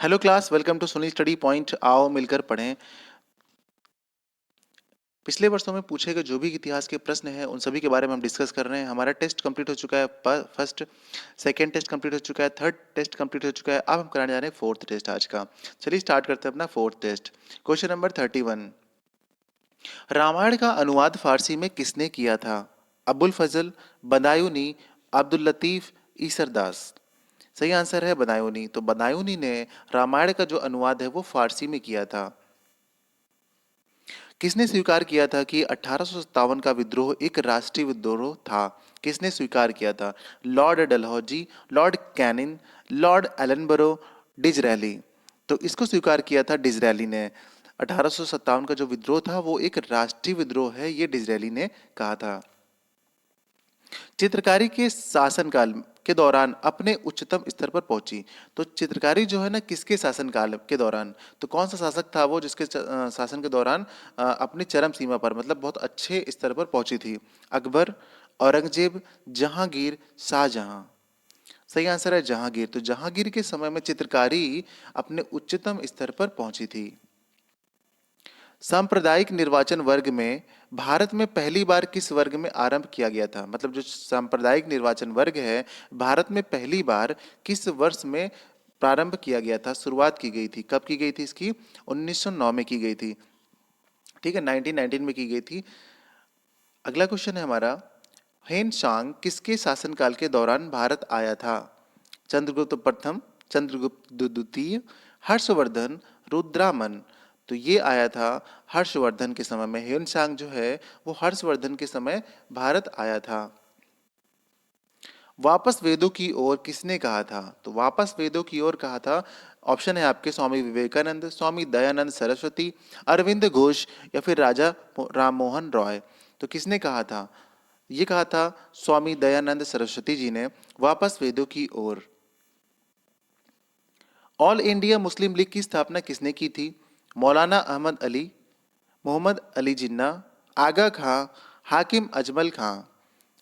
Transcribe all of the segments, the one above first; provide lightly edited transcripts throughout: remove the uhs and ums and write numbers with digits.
Hello class, welcome to सुनी study point. आओ मिलकर पढ़ें। पिछले वर्षों में पूछे गए जो भी इतिहास के प्रश्न हैं उन सभी के बारे में हम डिस्कस कर रहे हैं। हमारा टेस्ट कंप्लीट हो चुका है, फर्स्ट सेकंड टेस्ट कंप्लीट हो चुका है, थर्ड टेस्ट कंप्लीट हो चुका है। अब हम कराने जा रहे हैं फोर्थ टेस्ट आज का। चलिए स्टार्ट करते हैं अपना fourth test. Question number 31। Ramayana का अनुवाद फारसी में किसने किया था? अबुल फजल, बदायूनी, अब्दुल लतीफ, ईसरदास। सही आंसर है बदायूनी। तो बदायूनी ने रामायण का जो अनुवाद है वो फारसी में किया था। किसने स्वीकार किया था कि 1857 का विद्रोह एक राष्ट्रीय विद्रोह था? किसने स्वीकार किया था? Lord Dalhousie, Lord Canning, Lord Ellenborough, Disraeli. तो इसको स्वीकार किया था डिजरैली ने। 1857 का जो विद्रोह था वो एक राष्ट्रीय विद्रोह है, ये डिजरैली ने कहा था। चित्रकारी के शासनकाल के दौरान अपने उच्चतम स्तर पर पहुंची। तो चित्रकारी जो है ना, किसके शासनकाल के दौरान? तो कौन सा शासक था वो जिसके शासन के दौरान अपनी चरम सीमा पर, मतलब बहुत अच्छे स्तर पर पहुंची थी? अकबर, औरंगजेब, जहांगीर, शाहजहां। सही आंसर है जहांगीर। तो जहांगीर के समय में चित्रकारी अपने उच्चतम स्तर पर पहुंची थी। सांप्रदायिक निर्वाचन वर्ग में भारत में पहली बार किस वर्ग में आरंभ किया गया था? मतलब जो सांप्रदायिक निर्वाचन वर्ग है, भारत में पहली बार किस वर्ष में प्रारंभ किया गया था, शुरुआत की गई थी? कब की गई थी इसकी? 1909 में की गई थी। ठीक है, 1919 में की गई थी। अगला क्वेश्चन है हमारा, हेन सांग किसके शासनकाल के दौरान भारत आया था? चंद्रगुप्त प्रथम, चंद्रगुप्त द्वितीय, हर्षवर्धन, रुद्रामन। तो ये आया था हर्षवर्धन के समय में। ह्वेन सांग जो है वो हर्षवर्धन के समय भारत आया था। वापस वेदों की ओर किसने कहा था? तो वापस वेदों की ओर कहा था, ऑप्शन है आपके, स्वामी विवेकानंद, स्वामी दयानंद सरस्वती, अरविंद घोष, या फिर राजा राम मोहन रॉय। तो किसने कहा था? ये कहा था स्वामी दयानंद सरस्वती जी ने, वापस वेदों की ओर। ऑल इंडिया मुस्लिम लीग की स्थापना किसने की थी? मौलाना अहमद अली, मोहम्मद अली जिन्ना, आगा खां, हाकिम अजमल खां।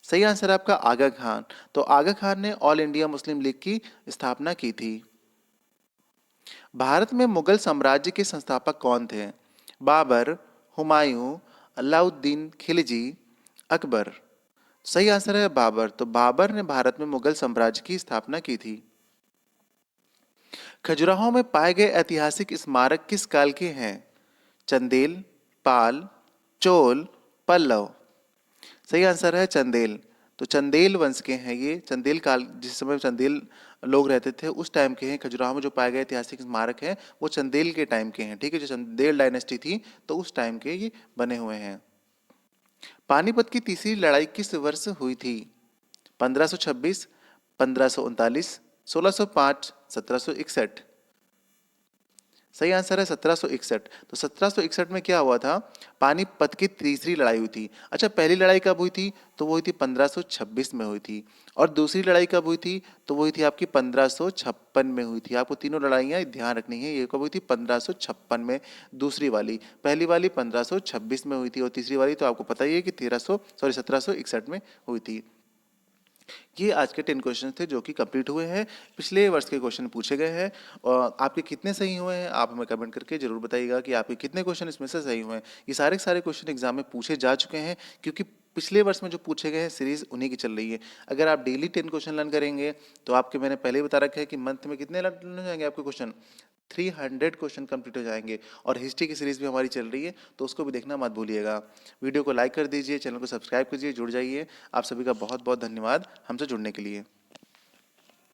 सही आंसर है आपका आगा खान। तो आगा खान ने ऑल इंडिया मुस्लिम लीग की स्थापना की थी। भारत में मुगल साम्राज्य के संस्थापक कौन थे? बाबर, हुमायूं, अलाउद्दीन खिलजी, अकबर। सही आंसर है बाबर। तो बाबर ने भारत में मुगल साम्राज्य की स्थापना की थी। खजुराहो में पाए गए ऐतिहासिक स्मारक किस काल के हैं? चंदेल, पाल, चोल, पल्लव। सही आंसर है चंदेल। तो चंदेल वंश के हैं ये। चंदेल काल, जिस समय चंदेल लोग रहते थे उस टाइम के हैं। खजुराहो में जो पाए गए ऐतिहासिक स्मारक हैं वो चंदेल के टाइम के हैं। ठीक है, जो चंदेल डायनेस्टी थी तो उस टाइम के ये बने हुए हैं। पानीपत की तीसरी लड़ाई किस वर्ष हुई थी? 1526, 1539, 1605, 1761। सही आंसर है 1761। तो 1761 में क्या हुआ था? पानीपत की तीसरी लड़ाई हुई थी। अच्छा, पहली लड़ाई कब हुई थी? तो वो हुई थी 1526 में हुई थी। और दूसरी लड़ाई कब हुई थी? तो वो हुई थी आपकी 1556 में हुई थी। आपको तीनों लड़ाइयाँ ध्यान रखनी है। ये कब हुई थी? 1556 में दूसरी वाली। पहली वाली 1526 में हुई थी और तीसरी वाली तो आपको पता ही है कि 1761 में हुई थी। ये आज के 10 क्वेश्चन थे जो कि कंप्लीट हुए हैं। पिछले वर्ष के क्वेश्चन पूछे गए हैं और आपके कितने सही हुए हैं आप हमें कमेंट करके जरूर बताइएगा कि आपके कितने क्वेश्चन इसमें से सही हुए हैं। ये सारे के सारे क्वेश्चन एग्जाम में पूछे जा चुके हैं, क्योंकि पिछले वर्ष में जो पूछे गए हैं सीरीज उन्हीं की चल रही है। अगर आप डेली 10 क्वेश्चन लर्न करेंगे तो आपके, मैंने पहले ही बता रखा है कि मंथ में कितने लर्न हो जाएंगे आपके क्वेश्चन? 300 क्वेश्चन कंप्लीट हो जाएंगे। और हिस्ट्री की सीरीज भी हमारी चल रही है तो उसको भी देखना मत भूलिएगा। वीडियो को लाइक कर दीजिए, चैनल को सब्सक्राइब कीजिए, जुड़ जाइए। आप सभी का बहुत बहुत धन्यवाद हमसे जुड़ने के लिए।